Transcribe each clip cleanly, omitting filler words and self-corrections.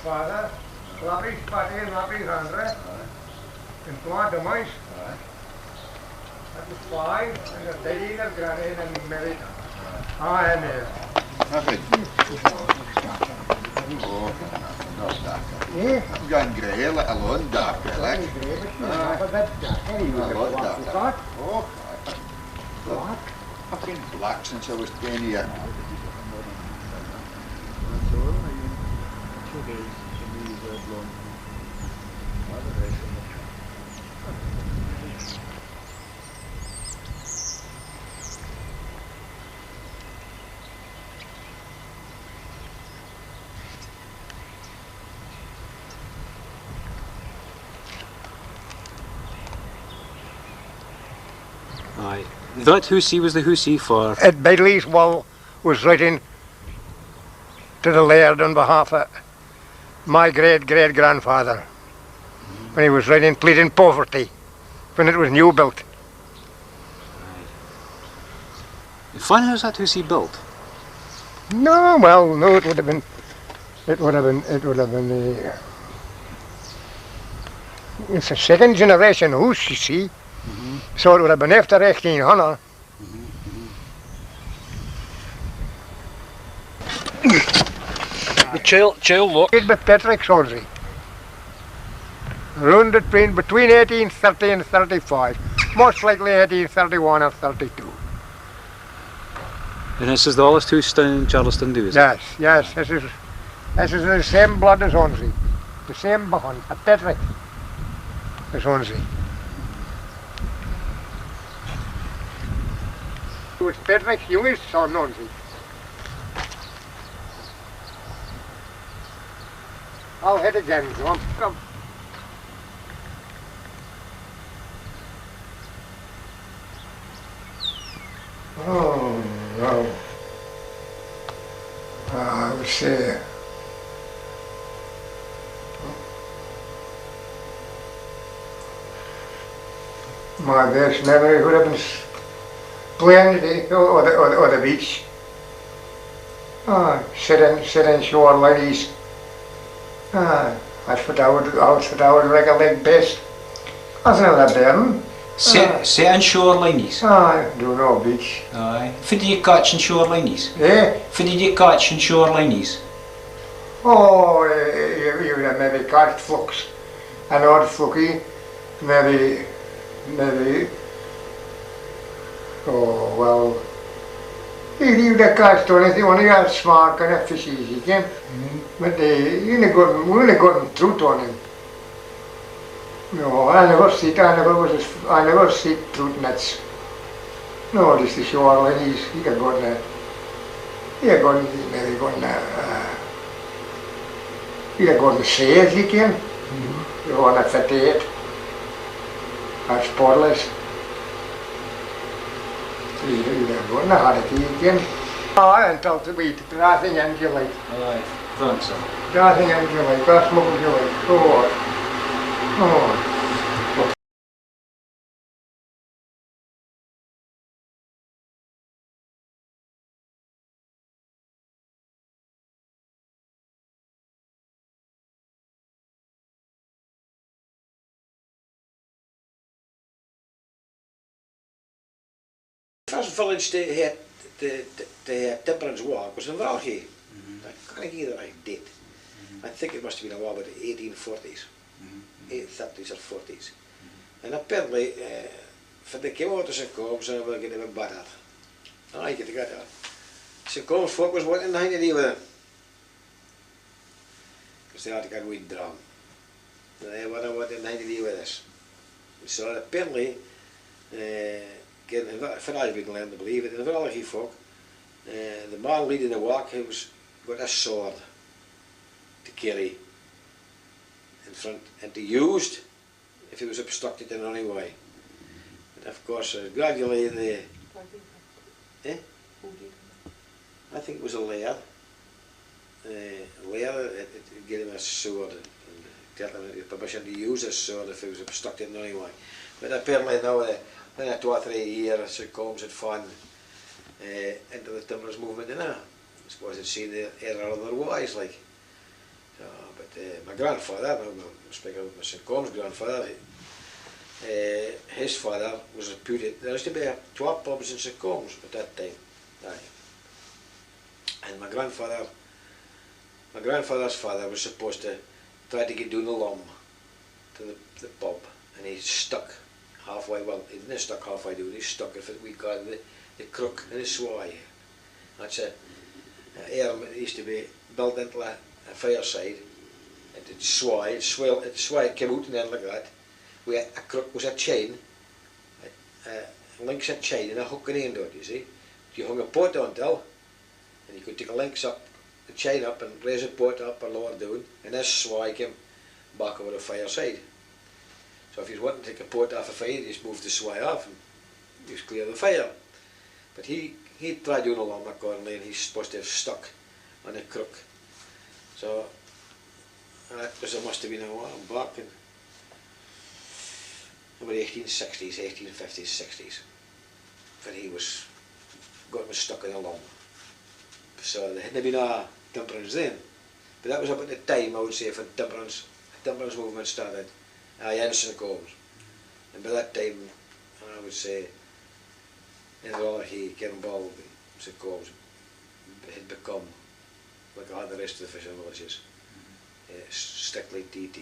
grandfather, Lappy's party and Lappy's Andre, and Claude de Mois. That was 5, and the daddy and the granny and he married. Ah, en nee. Nee? Gaan grillen, alone daar, gelijk. Fucking blacks en zo is het geen hier. Aye. That Hussey was the Hussey for... Ed Bailey's wall was written to the laird on behalf of my great-great-grandfather when he was writing pleading poverty when it was new built. Fun house that Hussey built? No, well, no, it would have been it's a second generation house, you see. So it would have been after 1800. The child look. It's with Patrick Swansea. Around between 1830 and 35. Most likely 1831 or 32. And this is the oldest house in Charleston, do is it? Yes, yes, this is the same blood as Swansea. The same bond, a Patrick as Swansea. It was Patrick's youngest son, Swansea. I'll hit again, John. Come. Oh, no. I would say my best memory would have been playing or the beach. Sitting shore ladies. That's what I would recollect best. That's not that Sit on shorelines. Do no beach. Aye. Voor die catch and shorelines. Eh? Voor die catch and shorelines. Oh, you would have maybe caught flux. An odd fluky. Maybe, oh well, you would have caught anything, only got smart kind of fishes you can. But you only got truth on him. No, I never see truth nets. No, this is sure when he can go there. He can go maybe go he can go to say as he can. You want to fit it. That's spotless. You can go in the hard he can. Until to be nothing angelic. Aye. Thanks, sir. Nothing angelic. That's more angelic. Oh. Oh. First village to Temperance Walk was in Valgey. I can't either I did. I think it must have been about the 1840s, 30s or 40s. And apparently, van de kilometers ze komen, ze hebben we een bad had. Ah, ik heb het gehad. Ze komen focus wat in de handen die we. Dus die had ik aan wie droom. Nee, wat in de handen die we is. So apparently, vanuit we land to believe it, in the Valgey folk, the man leading the walk, he was got a sword to carry in front and to use if he was obstructed in any way. But of course, gradually I think it was a lair. It gave him a sword and tell him permission to use a sword if he was obstructed in any way. But apparently now, when 2 or 3 years it comes and fun into the timberers movement now. I suppose it's seen the error otherwise, like. So, but my grandfather, speaking of my St. Combs grandfather, his father was reputed, there used to be 12 pubs in St. Combs at that time. Aye. And my grandfather's father was supposed to try to get down the Lum to the pub, and he stuck halfway, well, he didn't stuck halfway down, he stuck if we got the crook and the sway. That's a arm that used to be built into a fireside, and it sway came out and then like that. A crook was a chain, a links a chain and a hook and end on it, you see. You hung a pot on till, and you could take a links up, the chain up and raise the pot up or lower down, and this sway came back over the fireside. So if you wanted to take a pot off a fire, you just moved the sway off and you just clear the fire. But he tried doing a long accordingly, and he's supposed to have stuck on a crook. So that was, it must have been a while back in about 1860s, 1850s, 60s, when he was stuck in a lung. So there hadn't been a temperance then, but that was about the time, I would say, for the temperance movement started. Jensen Combs, and by that time, I would say, in all he get involved in St. Combs had become, like all the rest of the fishing villages, strictly DT.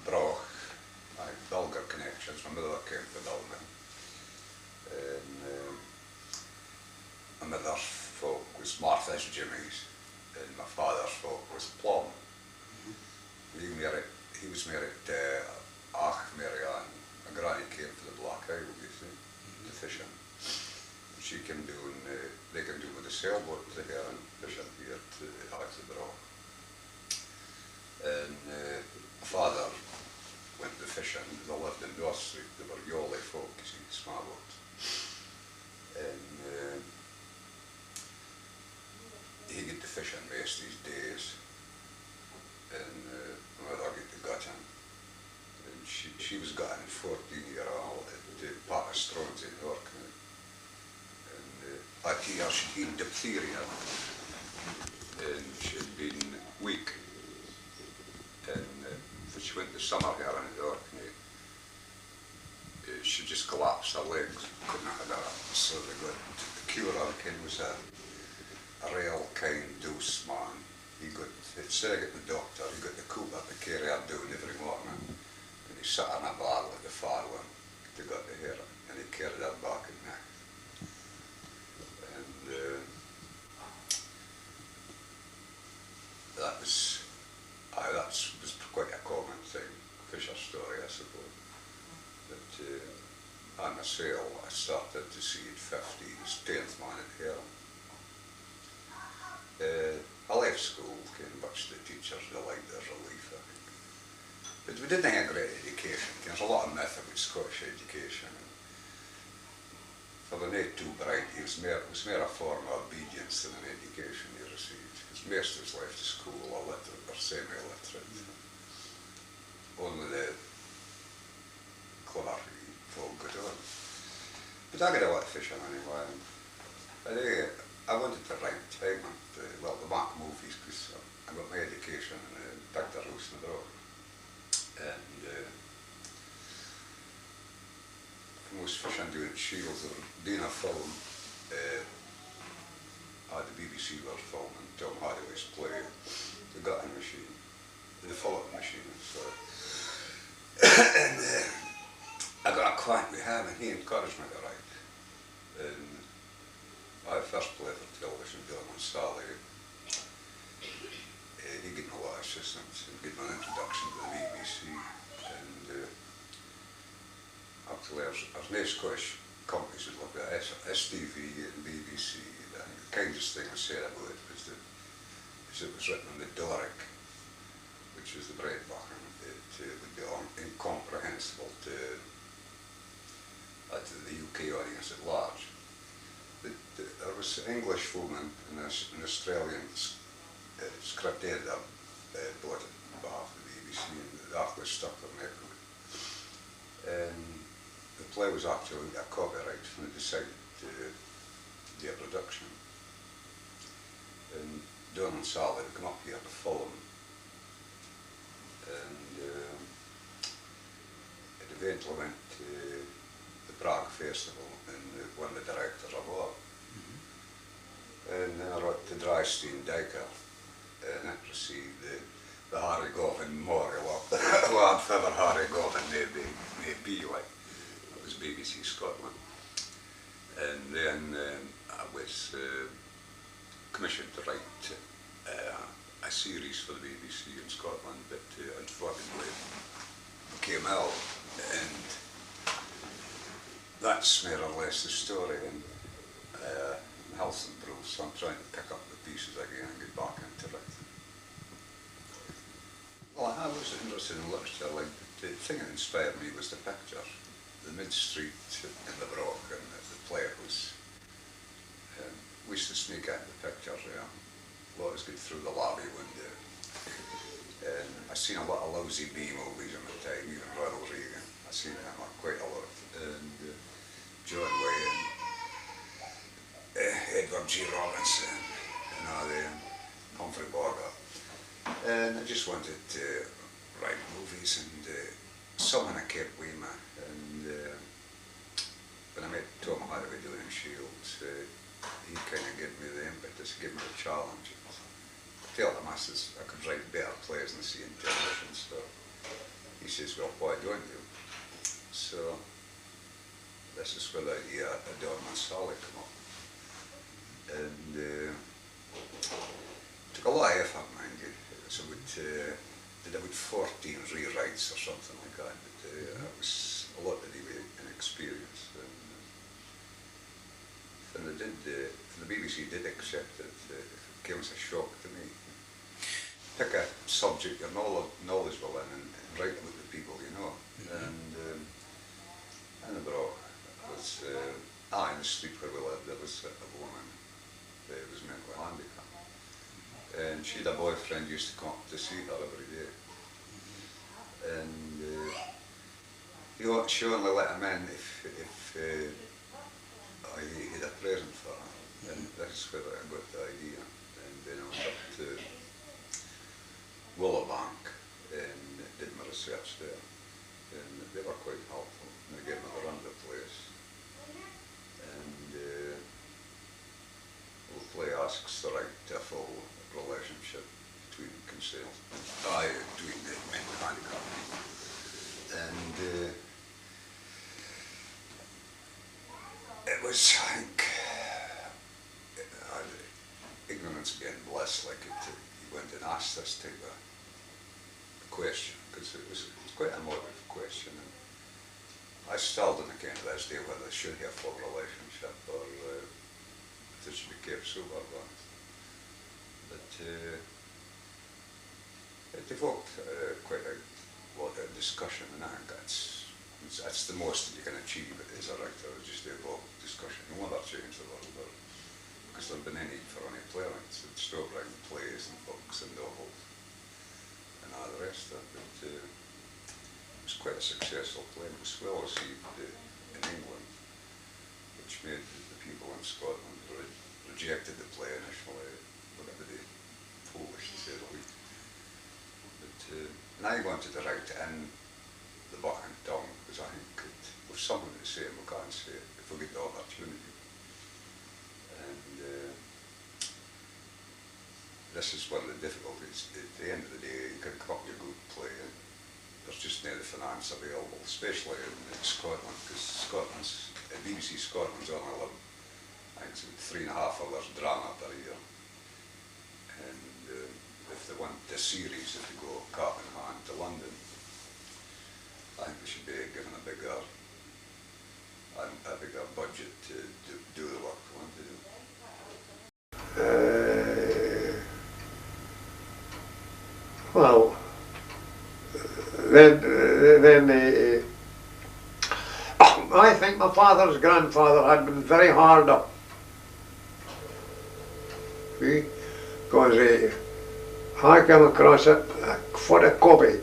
Broch, Belgar connections, my mother came from Dublin. And my mother's folk was Martha's Jimmy's, and my father's folk was Plum. He was married to Ach Marianne. My granny came from the Black Isle, you see, to fishing. And she came down, they came down with the sailboat to here and fishing here to the Broch. And my father went to fishing. They lived in North Street. They were Yawley folk, you see, small boats. And he get to fishing most these days. And my mother get to Gutton. And she was gotten 14-year-old at Papa Strone's in Orkney. And that year she'd been diphtheria. And she'd been weak. And she went to summer here in Orkney. She just collapsed her legs, couldn't have done it. So they got the cure on Ken was a real kind dose man. He got, instead of getting the doctor, he got the cooper to carry her down every morning. And he sat on a bar with the far one to get the hair, and he carried her back at night. And sail, I started to see at 50s, 10th man at Hill. I left school, came back to the teachers, they liked their relief, I think. But we didn't have great education. There's a lot of myth about Scottish education. For the not too bright, it was more a form of obedience than an education you received. Because masters left the school illiterate or semi-illiterate. Only the clever folk got on. But I got a lot of fishing anyway. I wanted to write. I went to make movies because I got my education in Dr. Roosnabrook. And I was fishing doing Shields or doing a film. The BBC was filming Tom Hathaway's play, The Gutting Machine, The Filling Machine. So. And I got a client with him and he encouraged me to write. And I first played for television, Dylan and Sally. He gave me a lot of assistance and gave me an introduction to the BBC. And actually, there's no Scottish companies that look at STV and BBC. And the kindest thing I said about it was that it was written in the Doric, which is the breadbottom. It would be incomprehensible to the UK audience at large. There was an English woman and an Australian script editor bought it on behalf of the BBC and the artist stuck their neck on it. And the play was actually a copyright when they decided to do a production. And Don and Sally would come up here to film. And it eventually went to the Prague Festival and won the Director's Award. And then I wrote to Drystein Dyker and it received the Harry Govan Memorial Award for Harry Govan may be like. It was BBC Scotland. And then I was commissioned to write a series for the BBC in Scotland, but unfortunately came ill, and that's more or less the story. And health improved, so I'm trying to pick up the pieces again and get back into it. Well, I was interested in literature. Like the thing that inspired me was the pictures, the mid-street in the Brock and the playhouse. We used to sneak out the pictures. Always get through the lobby window. And I seen a lot of lousy B movies in the time, even Ronald Reagan. I seen him quite a lot. And John Wayne, Edward G. Robinson, Humphrey Bogart. And I just wanted to write movies, and someone I kept with me. And when I met Tom Hathaway doing Shields, he kind of gave me the impetus, gave me the challenge. Tell him, I says, I could write better plays than see in television, so he says, well, why don't you? So this is where the idea of Don and Sally come up. And took a lot of effort, mind you. So we did about 14 rewrites or something like that, but it was a lot to do with inexperience. And the BBC did accept it. It came as a shock to me. Pick a subject you're knowledgeable in and write about the people you know. Mm-hmm. And the Brock was, in the street where we lived, there was a woman who was mentally handicapped. And she had a boyfriend who used to come up to see her every day. And she only let him in if he had a present for her. And that's where I got the idea. And then I went up to Willowbank and did my research there. And they were quite helpful. They gave me the run of the place. And the play asks to write a full relationship between between the mentally handicapped people. And it was, I think, ignorance being bliss, like he went and asked this type of question, because it was quite a morbid question. And I still don't kind of this day whether they should have a full relationship or if they should be kept sober, honest. But it evoked quite a lot of discussion, and I think that's the most that you can achieve as a writer, is just to evoke discussion. You want to change the world, because there have been any for any playwrights that stop writing plays and books and novels and all the rest of it. But it was quite a successful play. It was well received in England, which made the people in Scotland rejected the play initially, looked a bit foolish to say the least. But and I wanted to write in the Buchan tongue, because I think with someone to say it, we can't say it if we get the opportunity. And this is one of the difficulties. At the end of the day, you can come up with a good play, and there's just no finance available, especially in Scotland, because BBC Scotland's only I think it's 3.5 hours drama per year. And if they want the series, if they go cap in hand to London, I think they should be given a bigger budget to do the work they want to do. Well, then I think my father's grandfather had been very hard up. See? Because I came across a photocopy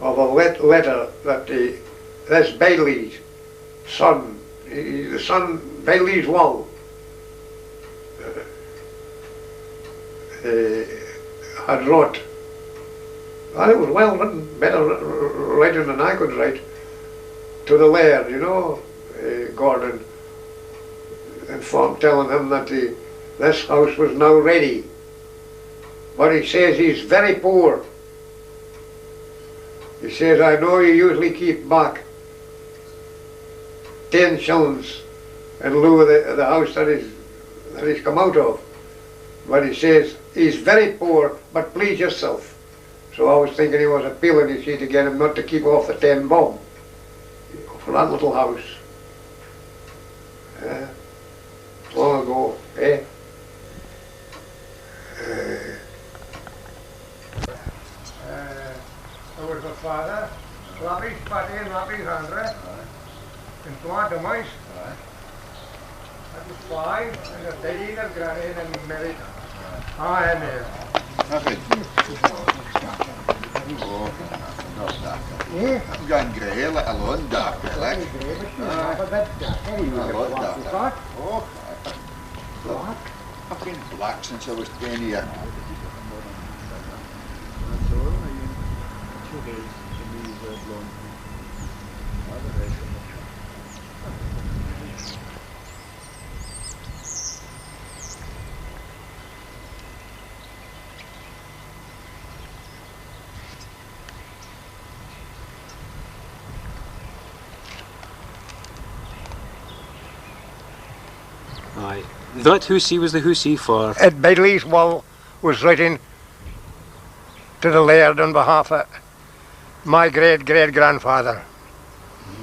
of a letter that this Bailey's son, the son Bailey's Wall, had wrote. And it was well written, better writing than I could write, to the laird, you know, Gordon, telling him that this house was now ready. But he says he's very poor. He says, I know you usually keep back 10 shillings in lieu of the house that he's come out of. But he says, he's very poor, but please yourself. So I was thinking he was appealing, you see, to get him not to keep off the 10 bob for that little house. Long ago, eh? That was my father, Lappy's Patty and Lappy's Andre, and Claude de Moise. That was 5, and a daddy and a granny and married. And I'm going grey, let alone dark, like. I've been black since I was 10 years. Aye. That Hussey was the Hussey for... Ed Bailey's Wall was writing to the laird on behalf of my great-great-grandfather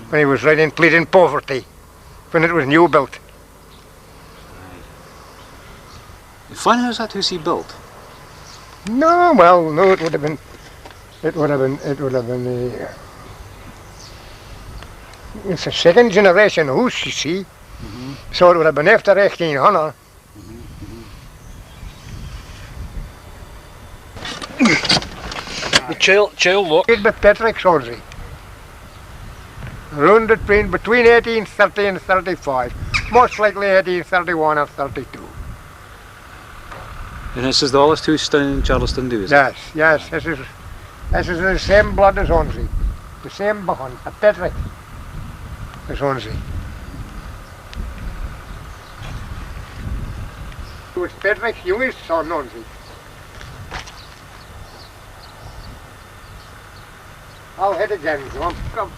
when he was writing pleading poverty when it was new built. When was that Hussey built? No, well, no, it would have been it's a second generation house, you see. So it would have been after 1800. The child look. It's with Patrick Swansea. Around between 1830 and 35. Most likely 1831 or 32. And this is the oldest house in Charleston, do is it? Yes, yes, this is the same blood as Swansea. The same Buchan, a Patrick as Swansea. It was Patrick's youngest son, Swansea. I'll head again, come on.